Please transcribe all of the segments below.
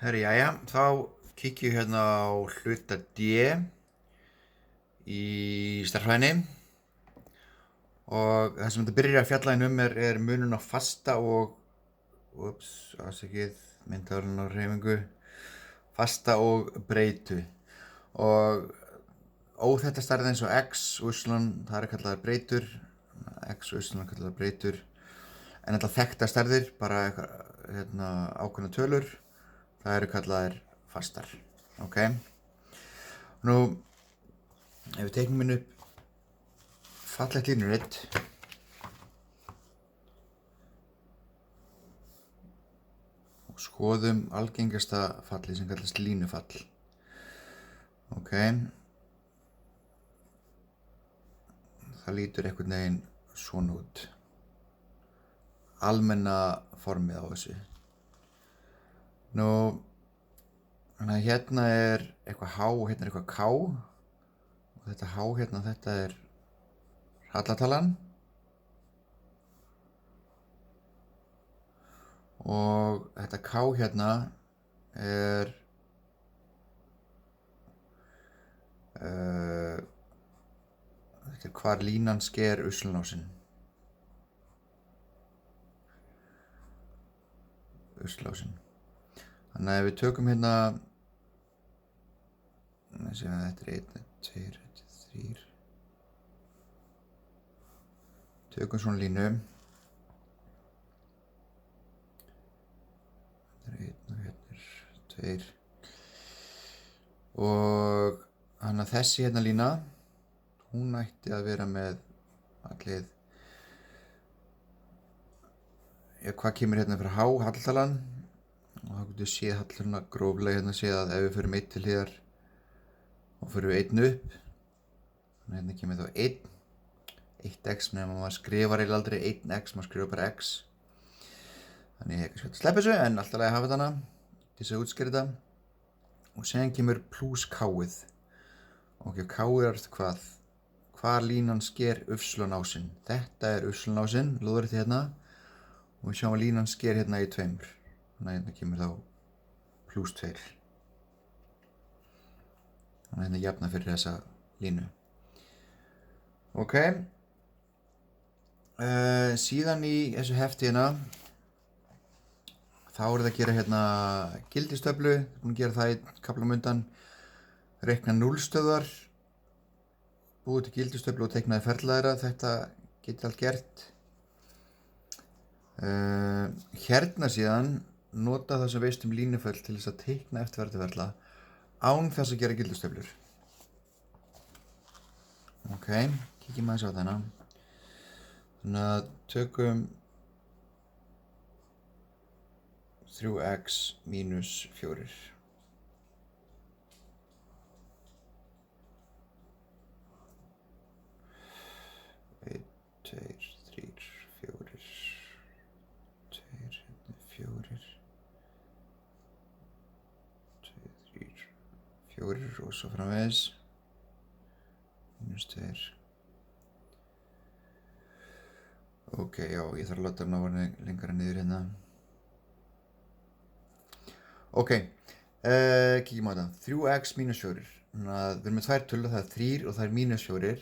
Herri, jæja, þá kíkjum við hérna á hluta D í stærðfræðinni og það sem þetta byrjar að fjalla er munun á fasta og, myndavélin á hreyfingu, fasta og breytu. Og óþekktar stærðir eins og x og y, það eru kallaðar breytur, x og y eru kallaðar breytur, en þetta þekktar stærðir, bara ákveðnar tölur, það eru kallaðar fastar, ok? Nú, ef við teiknum inn upp fallegt línurit og skoðum algengasta fallið sem kallast línufall, ok? Það lítur einhvern veginn svona út, almenna formið á þessu. Nú, þannig að hérna er eitthvað H og hérna er eitthvað K og þetta H hérna, þetta er hallatalan og þetta K hérna er þetta er hvar línan sker uslanásinn. Þannig að ef við tökum hérna, þetta er 1, 2, 3, tökum svona línu, þetta er 1 og hérna er 2 og þannig að þessi hérna lína, hún ætti að vera með allir, hvað kemur hérna fyrir H, halltalan, og þá getum við séð halltalana gróflega hérna, séð að ef við förum 1 til hliðar og förum við 1 upp, þannig að hérna kemur þá 1x, nema maður skrifar eiginlega aldrei 1x, maður skrifar bara x, þannig ég kannski að sleppa þessu, en alltaf að hafa þarna til þess að útskýra þetta, og sen kemur plus k-ið, ok, k-ið er hvað? Hvar línan sker ufslunásinn, þetta er ufslunásinn, lóðrið hérna, og við sjáum að línan sker hérna í 2, þannig að hérna kemur þá plus 2. Þannig að hérna jafna fyrir þessa línu. Ok, síðan í þessu hefti hérna, þá er það að gera hérna gildistöflu, búin að gera það í kaflanum undan, reikna núllstöðvar, búið til gildistöflu og teiknaði ferlaðira, þetta getur allt gert. Hérna síðan nota það sem veist línuföll til þess að teikna eftirfarandi ferla án þess að gera gildistöflur. Ok, kíkjum aðeins á þennan. Þannig að tökum 3x mínus 4. 1, 2, 3, 4. 4 og svo framvegis minus 2. Ok, já, ég þarf að láta návarni lengra niður hérna. Ok, kíkjum á þetta, 3x mínus 4. Þannig að við erum með 2 tölur, það er 3 og það er mínus 4.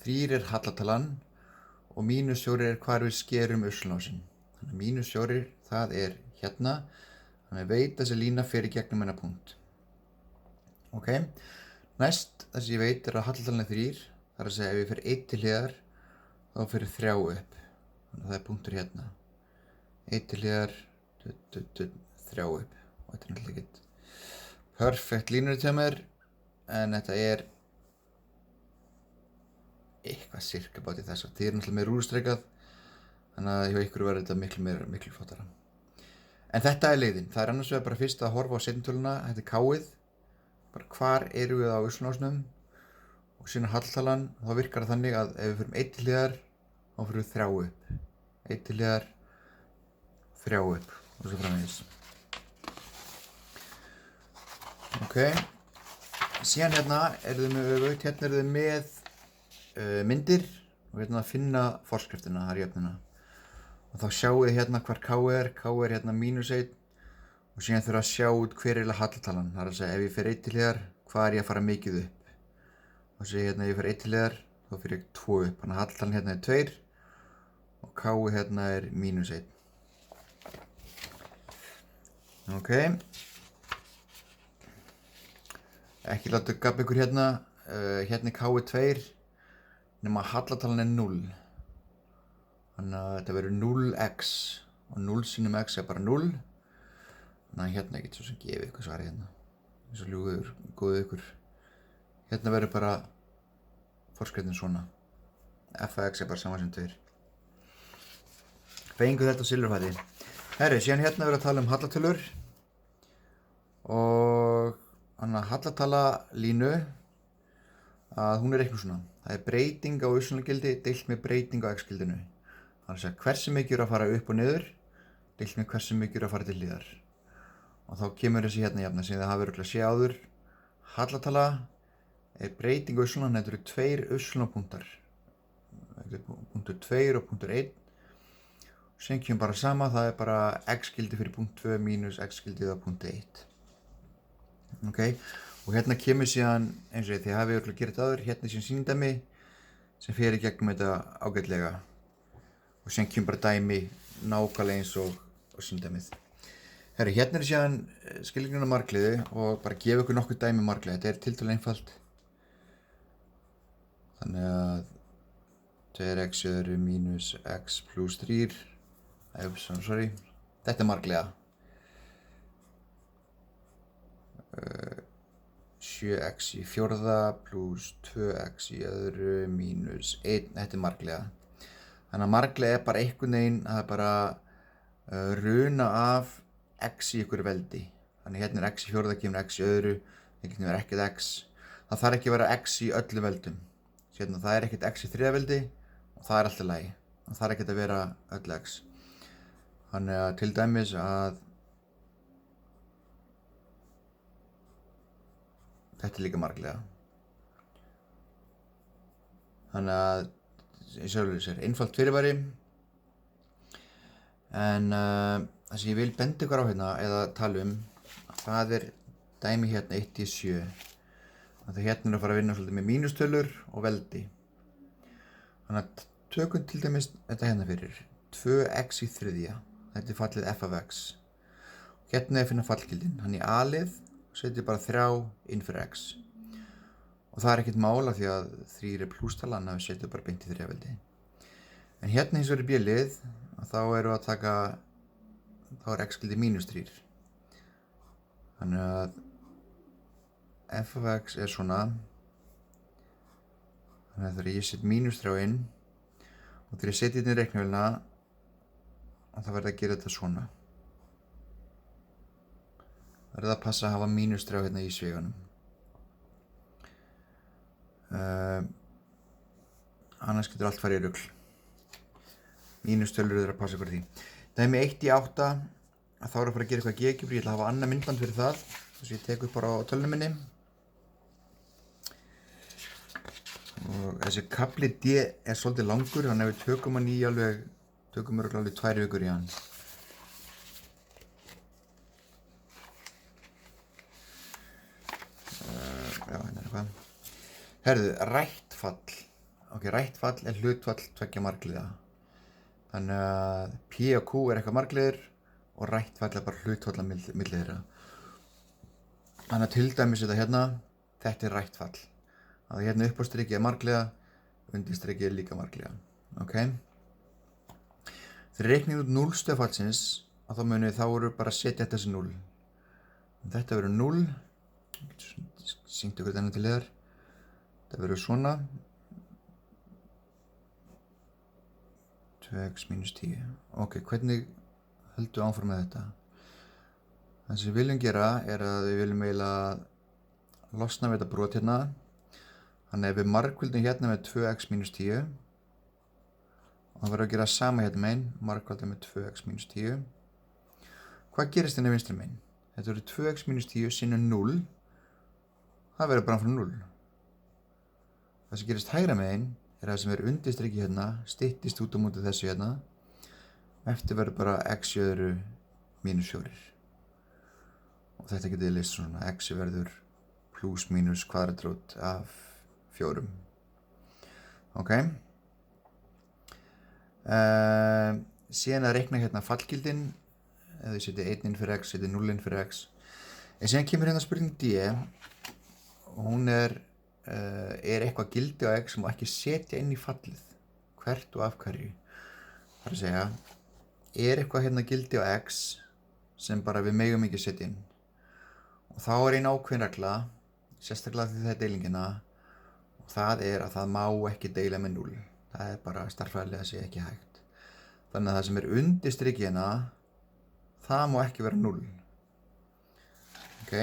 3 er hallatalan og mínus 4 er hvar við skerum uslanásinn. Þannig að mínus 4, það er hérna, þannig að veit að þessi lína fer í gegnum hennar punkt. Ok, næst það sem ég veit er að hallatalan er 3, það er að segja ef ég fer 1 til hliðar, þá fer 3 upp, þannig að það er punktur hérna. 1 til hliðar, 3 upp, og þetta er náttúrulega ekkert perfekt línur til mér, en þetta er eitthvað cirka bátt í þess að þið er náttúrulega meira úrstreikað, þannig að hjá ykkur verður þetta miklu flottara. En þetta er leiðin, það er annars vegar bara fyrst að horfa á seinntöluna, þetta er k-ið, bara hvar eru við á uslanásnum og síðan halltalan, þá virkar það þannig að ef við förum 1 til hliðar, þá fyrir við 3 upp. 1 til hliðar, 3 upp og svo framvegis. Ok, síðan hérna eru þið með myndir og hérna að finna forskriftina, það er jöfnuna. Og þá sjáu þið hérna hvar k er hérna mínus 1 og síðan þurfa að sjá út hver er hallatalan. Það er að segja ef ég fer 1 til hliðar, hvað er ég að fara mikið upp? Og segja hérna ef ég fer 1 til hliðar, þá fer ég 2 upp. Þannig að hallatalan hérna er 2 og K hérna er -1. Ok. Ekki láta gabba ykkur hérna. Hérna er K er 2 nema hallatalan er 0. Þannig að þetta verður 0x og 0 sinnum x er bara 0. Þannig að hérna getur svo sem gefið ykkur svari hérna. Eins og ljúgur, góðið ykkur. Hérna verður bara forskritin svona. F af x er bara saman sem 2. Fengu þetta á silfurfati. Herri, síðan hérna verður að tala um hallatölur. Og þannig að hallatala línu að hún er reiknuð svona. Það er breyting á y-gildi deilt með breyting á x-gildinu. Þannig að hversu mikið er að fara upp og niður deilt með hversu mikið er að fara til hliðar. Og þá kemur þessi hérna jafna sem þið hafa örugglega séð áður. Hallatala er breyting á y-gildinu, þetta eru 2 y-punktar. Þetta er punktur 2 og punktur 1. Sem kemur bara sama, það er bara x-gildi fyrir punkt 2 mínus x-gildið á punkt 1. Ok, og hérna kemur síðan, eins og þið hafið örugglega gert áður, hérna síðan sýndæmi sem fer í gegnum þetta ágætlega. Og síðan kemur bara dæmi nákvæmlega eins og sýndæmið. Herri, hérna er síðan skilgreiningin á margliði og bara gefa ykkur nokkuð dæmi margliði. Þetta er tiltölulega einfalt. Þannig að 2x eru mínus x plus 3. Sorry. Þetta er margliða. 7x í fjórða plus 2x í öðru mínus 1. Þetta er margliða. Þannig að margliða er bara einhvern veginn að bara runa af x í ykkur veldi. Þannig hérna er x í fjórða, kemur x í öðru, hérna er ekkert x. Það þarf ekki að vera x í öllum veldum. Hérna það er ekkert x í þriðja veldi og það er alltaf lagi. Það þarf ekkert að vera öll x. Þannig að til dæmis að þetta er líka margliða. Þannig að ég sjálfur sér einfalt fyrirbæri. En það sem ég vil benda ykkur á hérna eða tala um, það er dæmi hérna 1 í 7. Þannig að hérna er að fara að vinna svolítið með mínustölur og veldi. Þannig að tökum til dæmis þetta hérna fyrir 2x í þriðja. Þetta er fallið f af x. Hérna er að finna fallgildin. Hann í a-lið setjum bara 3 inn fyrir x. Og það er ekkert mála því að 3 er plústala, þannig að við setjum bara beint í þriðjaveldi. En hérna hins vegar í b-lið, þá erum við að taka, þá er x-gildi mínus 3. Þannig að f af x er svona. Þannig að þegar ég set mínus 3 inn, og þegar ég setja þetta í reiknivélina, þá verður að gera þetta svona. Það verður að passa að hafa mínus 3 hérna í sveganum. Annars getur allt farið í rugl. Mínustölur eru að passa ykkur því. Dæmi 1 í 8, þá er að fara að gera eitthvað gegjubri. Ég ætla að hafa annað myndband fyrir það. Þess að ég tek upp bara á tölunum minni. Og þessi kafli D er svolítið langur, þannig að við tökum hann í alveg, tökum alveg 2 vikur í hann. Já, hérna er eitthvað. Herðu, rættfall. Ok, rættfall er hlutfall tveggja margliða. Þannig að P og Q er eitthvað margliðir og rættfall er bara hlutfall að milli þeirra. Þannig að til dæmis þetta hérna, þetta er rættfall. Að hérna uppástriki er margliða, undirstriki er líka margliða. Ok? Þegar reiknið út 0 stöðfallsins, þá munið þá eru bara að setja þetta sem 0. Þetta verður 0. Sýndu ykkur þennan til hliðar. Þetta verður svona. 2x mínus 10. Ok, hvernig höldum við áfram með þetta? Það sem við viljum gera er að við viljum eiginlega losna við þetta brot hérna. Þannig að við margföldum hérna með 2x mínus 10. Og það verður að gera sama hérna megin, margfalda með 2x mínus 10. Hvað gerist hérna vinstri megin? Þetta verður 2x mínus 10 sinnum 0. Það verður bara frá 0. Það sem gerist hægra megin er það sem er undirstriki hérna, styttist út á móti þessu hérna. Eftir verður bara x í öðru mínus 4. og þetta getið list svona x verður plus mínus kvadratrót af 4. Ok. Síðan að reikna hérna fallgildin, ef þið setið 1 inn fyrir x, setið 0 inn fyrir x. En síðan kemur hérna spurning D, og hún er eitthvað gildi á x sem má ekki setja inn í fallið, hvert og af hverju. Það er að segja, er eitthvað hérna gildi á x sem bara við megum ekki setja inn. Og þá er ein ákveðin regla, sérstaklega því það er deilingina, og það er að það má ekki deila með 0. Það er bara stærðfræðilega að segja ekki hægt. Þannig að það sem er undir strikina, það má ekki vera 0. Ok,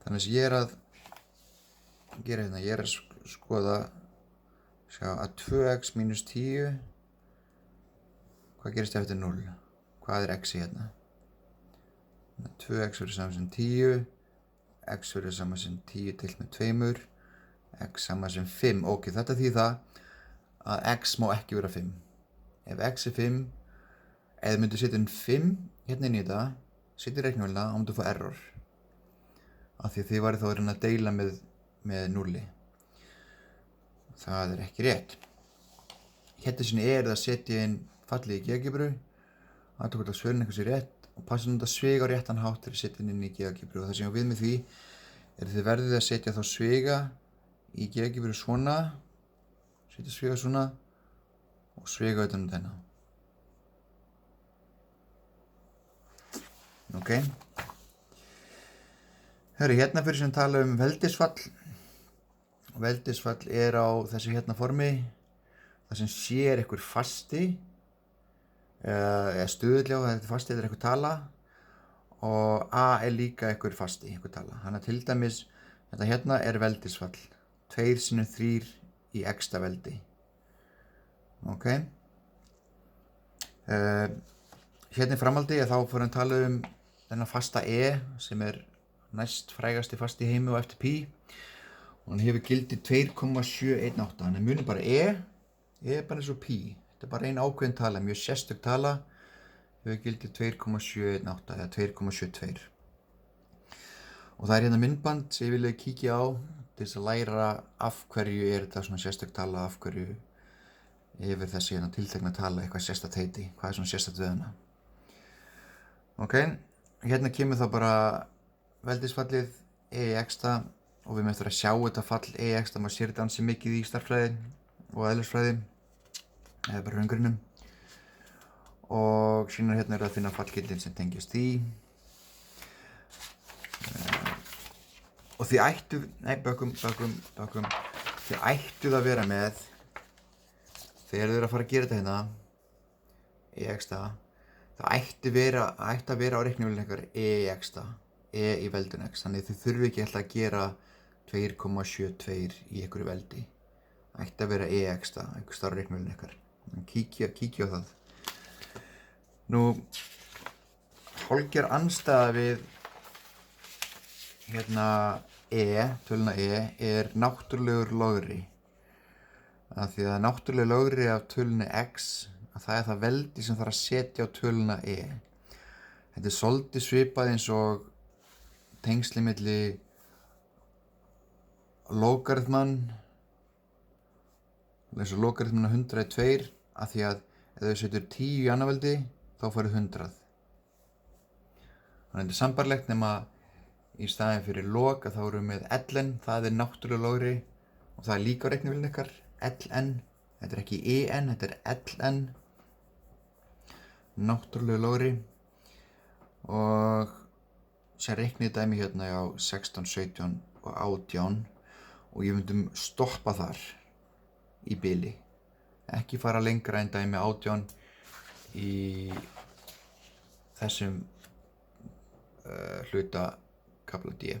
þannig að ég er að gera hérna, ég er að skoða að 2x mínus 10, hvað gerist eftir 0? Hvað er x hérna? 2x verður saman sem 10, x verður saman sem 10 deilt með 2, x saman sem 5. Ok, þetta þýðir það að x má ekki vera 5. Ef x er 5, ef þið myndu setja inn 5 hérna inn í þetta, setja í reiknivélina, þá myndu fá error. Af því að þið væri þá að reyna að deila með 0. Það er ekki rétt. Hérna sinni er það að setja inn fallið í GeoGebru, aðtöku hvort að svörin eitthvað sé rétt og passa þetta svig á réttan hátt þegar setja inn í GeoGebru. Og það sem ég á við með því er að þið verðið að setja þá sviga í GeoGebru svona, setja sviga svona og sviga utan um þennan. Ok. Herri, hérna fyrir sem tala um veldisfall. Veldisfall er á þessu hérna formi, það sem sé er einhver fasti, eða stöðull á þetta fasti, þetta er einhver tala, og a er líka einhver fasti, einhver tala. Þannig að til dæmis, þetta hérna er veldisfall, 2 sinnum 3 í x-ta veldi. Ok. Hérna í framhaldi, þá fórum við að tala um þennan fasta e, sem er næst frægasti fasti í heimi og eftir pi. Og hann hefur gildi 2,718, þannig munum bara e er bara eins og pi. Þetta er bara ein ákveðin tala, mjög sérstök tala, hefur gildi 2,718 eða 2,72. Og það er hérna myndband sem ég vilja kíkja á til þess að læra af hverju er þetta svona sérstök tala, af hverju yfir þessi hérna tiltekna tala eitthvað sérstakt heiti, hvað er svona sérstakt við hana. Ok, hérna kemur þá bara veldisfallið e í x-ta. Og við mögum eftir að sjá þetta fall EX, það maður sér þetta ansi mikið í stærðfræði og eðlisfræði, eða bara raungurinnum. Og síðan hérna er að finna fallgildin sem tengist því. Og þið ættu, þið ættuð að vera með, þegar þið eru að fara að gera þetta hérna, EX-ta, það ætti að vera á reiknivélinu ykkar EX-ta, E í veldun X, þannig þið þurfi ekki alltaf að gera 2,72 í einhverju veldi. Það ætti að vera EX-ta, einhver starf reiknivélinu ykkar. Kíkja á það. Nú, hálfgerð andstæða við hérna töluna er náttúrulegur logri. Af því að náttúrulegur logri af tölunni X, að það er það veldi sem þarf að setja á töluna Þetta er svolítið svipað eins og tengsli milli logaritman, eins og logaritman á 100 er 2, af því að ef þau setur 10 í annað veldi, þá færðu 100. Þannig að þetta er sambarlegt nema í staðinn fyrir log að þá erum við með ln, það er náttúrulega logri og það er líka á reiknivélinu ykkar, ln, þetta er ekki en, þetta er ln, náttúrulega logri. Og sem reiknið dæmi hérna á 16, 17 og 18 og ég myndum stoppa þar í bili. Ekki fara lengra en dæmi 18 í þessum hluta kafla D.